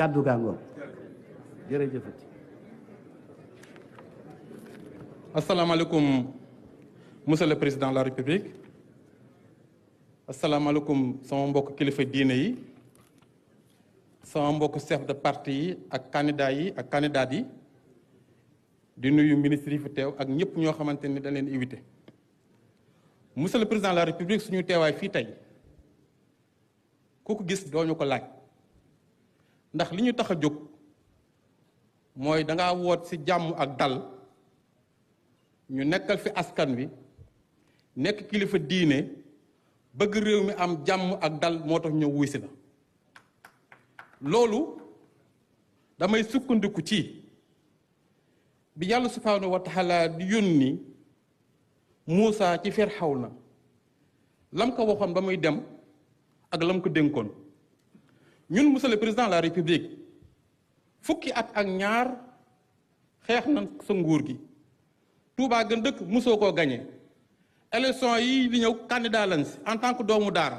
kàddu gàngoor jërëjëfati. asalaamaaleykum monsieur le président de la république asalaamaaleykum sama mbokk kilifa diine yi sama mbokk chef de parti yi ak candidat yi ak candidat yi di nuyu ministre yi fi teew ak ñëpp ñoo xamante ni dañ leen invité monsieur le président de la république suñu teewaay fii tey ku ko gis doo ñu ko laaj ndax li ñu tax a jóg mooy dangaa woot ci jàmm ak dal ñu nekkal fi askan wi nekk kilifa diine bëgg réew mi am jàmm ak dal moo tax ñëw wuy si la loolu damay sukkandiku ci bi yàlla subhaanahu wa taala di yónni Muusa ci Firawna lam ko waxoon ba muy dem ak lam ko dénkoon ñun monsieur le président de la république fukki at ak ñaar xeex na sa nguur gi Touba gën dëkk mosoo koo gañe élection yi di ñëw candidat lañ si en tant que doomu daara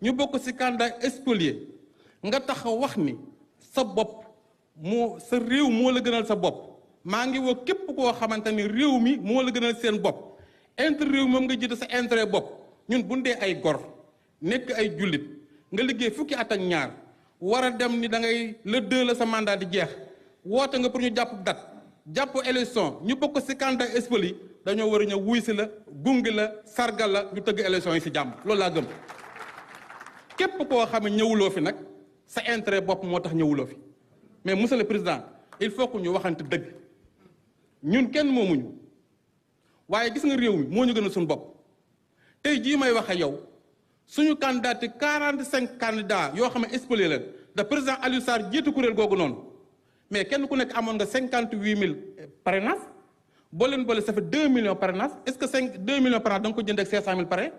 ñu bokk ci candidat spolié nga taxaw wax ni sa bopp moo sa réew moo la gënal sa bopp maa ngi woo képp koo xamante ni réew mi moo la gënal seen bopp intérêt réew moom nga jiite sa intérêt bopp ñun bu dee ay gor nekk ay jullit nga liggéey fukki at ak ñaar war a dem ni da ngay le 2 la sa mandat di jeex woote nga pour ñu jàpp date jàpp élection ñu bokk ci candidat spolié dañoo war a ñëw wuy si la gunge la sargal la ñu tëgg élection yi ci jàmm loolu laa gëm képp koo xam ne ñëwuloo fi nag sa intérêt bopp moo tax ñëwuloo fi mais monsieur le président il faut que ñu waxante dëgg ñun kenn moomuñu waaye gis nga réew mi moo ñu gën a suñu bopp tey jii may wax ak yow suñu candidat 45 candidats yoo xam ne spolié leen da président Aliou Sarr jiitu kuréel googu noonu mais kenn ku nekk amoon nga 58000 parrainage boo leen boole ça fait 2 millions parrainage est-ce que 2 millions parrainage da nga ko jënd ak 500000 parrain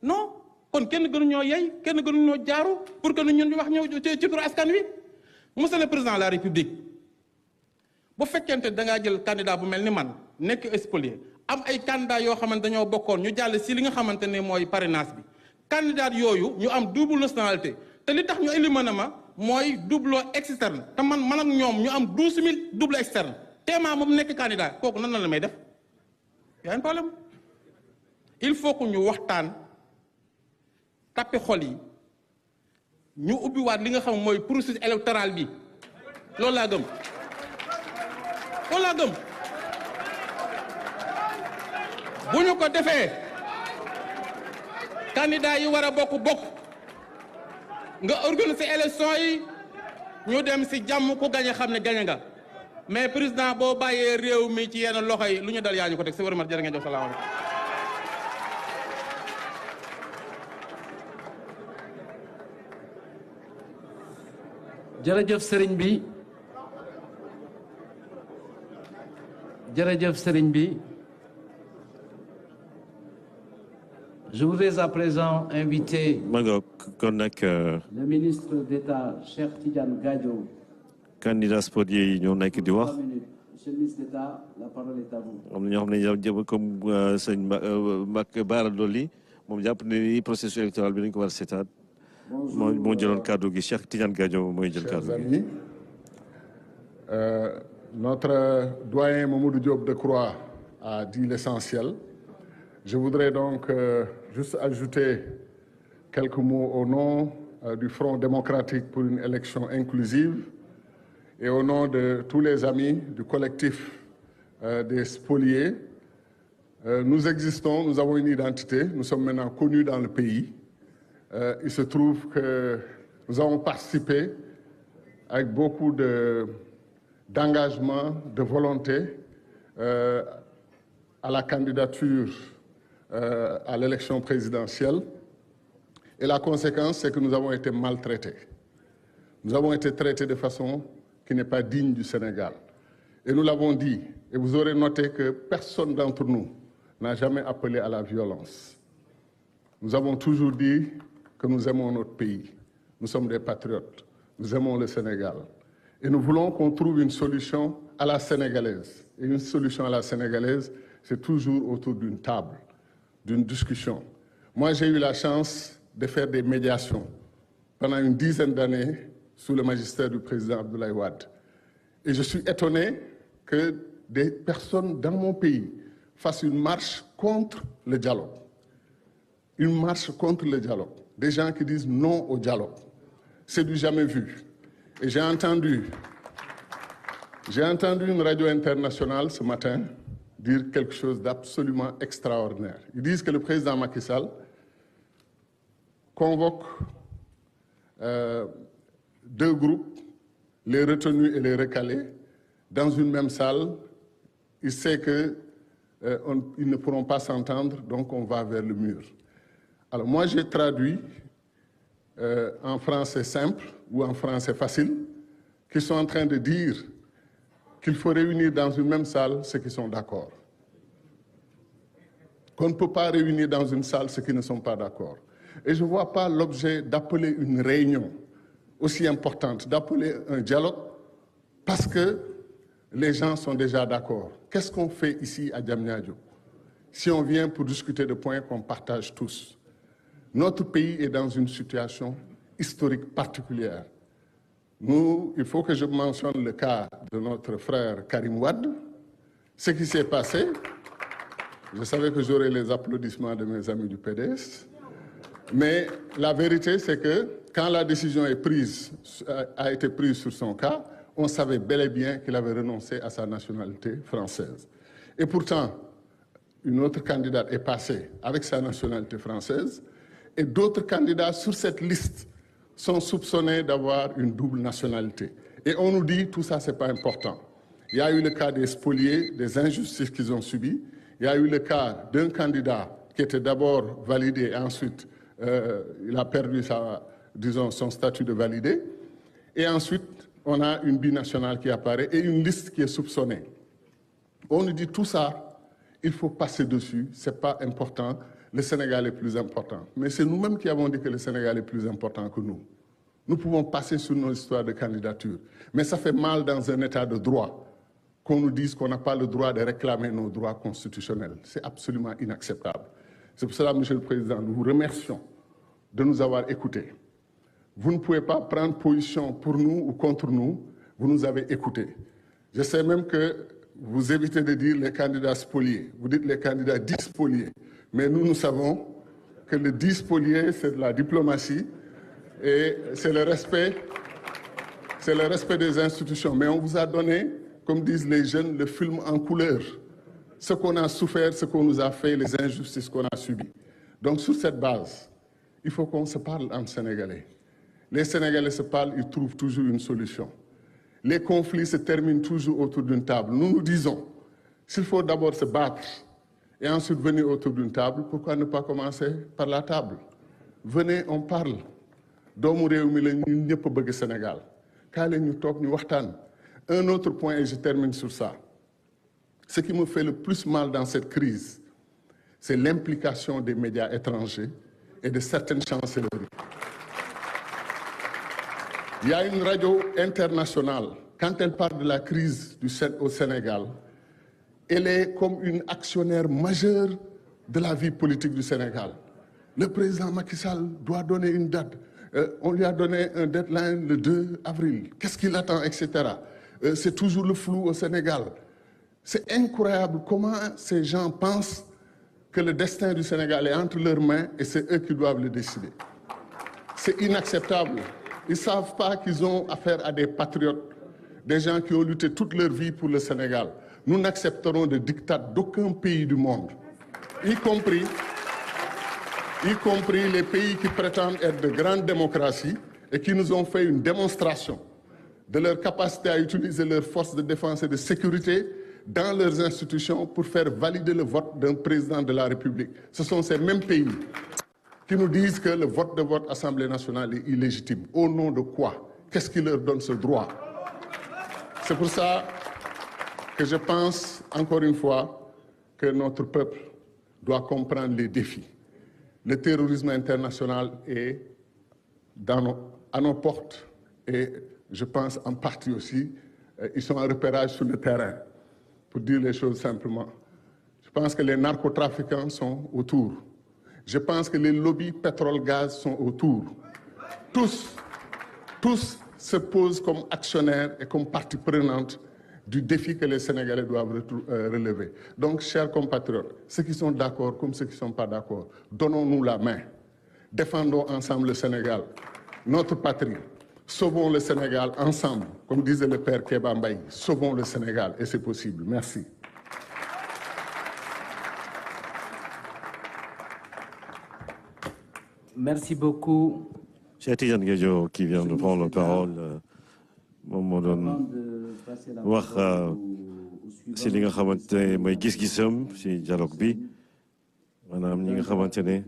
non kon kenn gënuñoo yey kenn gënuñoo jaaru pour que ñun ñu wax ñëw ci turu askan wi monsieur le président de la république bu fekkente da ngaa jël candidat bu mel ni man nekk spolié am ay candidat yoo xamante dañoo bokkoon ñu jàll si li nga xamante ne mooy parrainage bi candidat yooyu ñu am double nationalité te li tax ñu éliminé ma mooy double externe te man ak ñoom ñu am 12000 double externe téemaa moom nekk candidat kooku nan la may def y a un problème il faut que ñu waxtaan tappi xol yi ñu ubbiwaat li nga xam mooy processus électoral bi loolu laa gëm bu ñu ko defee candidat yi war a bokk nga organiser élection yi ñu dem ci jàmm ku gañe xam ne gañe nga mais président boo bàyyee réew mi ci yenn loxo yi lu ñu dal yaa ñu ko teg ci wërëmat jërë ngeen jox salaamaaleykum. jërëjëf sëriñ bi jërëjëf sëriñ bi je voudrais à présent inviter le ministre d'État Cheikh Tidiane Gadio. candidat spolié yi ñoo nekk di wax. Monsieur le ministre d'État, la parole est à vous. am na ñoo xam ne yow jëm comme sëñ Mbacké Bara Dolly moom jàpp ne ni processus électoral bi dañu ko war a seetaat. moo jëloon kàddu gi Cheikh Tidiane Gadio mooy jël kàddu gi. Notre doyen Mamadou Diop Decroix a dit l'essentiel. Je voudrais donc juste ajouter quelques mots au nom du Front démocratique pour une élection inclusive et au nom de tous les amis du collectif des spoliés. Nous existons, nous avons une identité, nous sommes maintenant connus dans le pays. Il se trouve que nous avons participé avec beaucoup d'engagement, de volonté à la candidature à l'élection présidentielle. Et la conséquence, c'est que nous avons été maltraités. Nous avons été traités de façon qui n'est pas digne du Sénégal. Et nous l'avons dit, et vous aurez noté que personne d'entre nous n'a jamais appelé à la violence. Nous avons toujours dit que nous aimons notre pays. Nous sommes des patriotes. Nous aimons le Sénégal. Et nous voulons qu'on trouve une solution à la sénégalaise. Et une solution à la sénégalaise, c'est toujours autour d'une table, d'une discussion. Moi, j'ai eu la chance de faire des médiations pendant une dizaine d'années sous le magistère du président Abdoulaye Wade. Et je suis étonné que des personnes dans mon pays fassent une marche contre le dialogue. Une marche contre le dialogue. Des gens qui disent non au dialogue. C'est du jamais vu. Et j'ai entendu une radio internationale ce matin dire quelque chose d'absolument extraordinaire. Ils disent que le président Macky Sall convoque deux groupes, les retenus et les recalés, dans une même salle. Il sait qu'ils ne pourront pas s'entendre, donc on va vers le mur. Alors moi, j'ai traduit en français simple ou en français facile, qu'ils sont en train de dire qu'il faut réunir dans une même salle ceux qui sont d'accord. Qu'on ne peut pas réunir dans une salle ceux qui ne sont pas d'accord. Et je ne vois pas l'objet d'appeler une réunion aussi importante, d'appeler un dialogue, parce que les gens sont déjà d'accord. Qu'est-ce qu'on fait ici à Diamniadio si on vient pour discuter de points qu'on partage tous? Notre pays est dans une situation historique particulière. Nous, il faut que je mentionne le cas de notre frère Karim Wade. Ce qui s'est passé, je savais que j'aurais les applaudissements de mes amis du PDS, mais la vérité, c'est que quand la décision a été prise sur son cas, on savait bel et bien qu'il avait renoncé à sa nationalité française. Et pourtant, une autre candidate est passée avec sa nationalité française, et d'autres candidats sur cette liste sont soupçonnés d'avoir une double nationalité. Et on nous dit, tout ça, ce n'est pas important. Il y a eu le cas des spoliés, des injustices qu'ils ont subies. Il y a eu le cas d'un candidat qui était d'abord validé et ensuite il a perdu son statut de validé. Et ensuite, on a une binationale qui apparaît et une liste qui est soupçonnée. On nous dit tout ça, il faut passer dessus, ce n'est pas important, le Sénégal est plus important. Mais c'est nous-mêmes qui avons dit que le Sénégal est plus important que nous. Nous pouvons passer sur nos histoires de candidature. Mais ça fait mal dans un état de droit qu'on nous dise qu'on n'a pas le droit de réclamer nos droits constitutionnels. C'est absolument inacceptable. C'est pour cela, Monsieur le Président, nous vous remercions de nous avoir écoutés. Vous ne pouvez pas prendre position pour nous ou contre nous, vous nous avez écoutés. Je sais même que vous évitez de dire les candidats spoliés, vous dites les candidats dispoliés. Mais nous savons que le dispolié, c'est de la diplomatie et c'est le respect des institutions. Mais on vous a donné, comme disent les jeunes, le film en couleur. Ce qu'on a souffert, ce qu'on nous a fait, les injustices qu'on a subies. Donc sur cette base, il faut qu'on se parle en sénégalais. Les Sénégalais se parlent, ils trouvent toujours une solution. Les conflits se terminent toujours autour d'une table. Nous nous disons, s'il faut d'abord se battre et ensuite venir autour d'une table, pourquoi ne pas commencer par la table? Venez, on parle. Doomu réew mi la ñun ñëpp bëgg Sénégal. Kaay leen ñu toog ñu waxtaan. Un autre point, et je termine sur ça. Ce qui me fait le plus mal dans cette crise, c'est l'implication des médias étrangers et de certaines chancelleries. Il y a une radio internationale, quand elle parle de la crise au Sénégal, elle est comme une actionnaire majeure de la vie politique du Sénégal. Le président Macky Sall doit donner une date. On lui a donné un deadline le 2 avril. Qu'est-ce qu'il attend, etc. C'est toujours le flou au Sénégal. C'est incroyable comment ces gens pensent que le destin du Sénégal est entre leurs mains et c'est eux qui doivent le décider. C'est inacceptable. Ils ne savent pas qu'ils ont affaire à des patriotes, des gens qui ont lutté toute leur vie pour le Sénégal. Nous n'accepterons de diktat d'aucun pays du monde, y compris les pays qui prétendent être de grandes démocraties et qui nous ont fait une démonstration de leur capacité à utiliser leurs forces de défense et de sécurité dans leurs institutions pour faire valider le vote d'un président de la République. Ce sont ces mêmes pays qui nous disent que le vote de votre Assemblée nationale est illégitime. Au nom de quoi? Qu'est-ce qui leur donne ce droit? C'est pour ça que je pense, encore une fois, que notre peuple doit comprendre les défis. Le terrorisme international est à nos portes et je pense en partie aussi, ils sont en repérage sur le terrain, pour dire les choses simplement. Je pense que les narcotrafiquants sont autour. Je pense que les lobbies pétrole-gaz sont autour. Tous se pose comme actionnaire et comme partie prenante du défi que les Sénégalais doivent relever. Donc, chers compatriotes, ceux qui sont d'accord comme ceux qui ne sont pas d'accord, donnons-nous la main. Défendons ensemble le Sénégal, notre patrie. Sauvons le Sénégal ensemble, comme disait le père Kéba Mbaye. Sauvons le Sénégal, et c'est possible. Merci. Merci beaucoup. Cheikh Tidiane Gadio qui vient de prendre la parole. moom doon wax si li nga xamante ne mooy gis-gisam si dialogue bi maanaam ñi nga xamante ne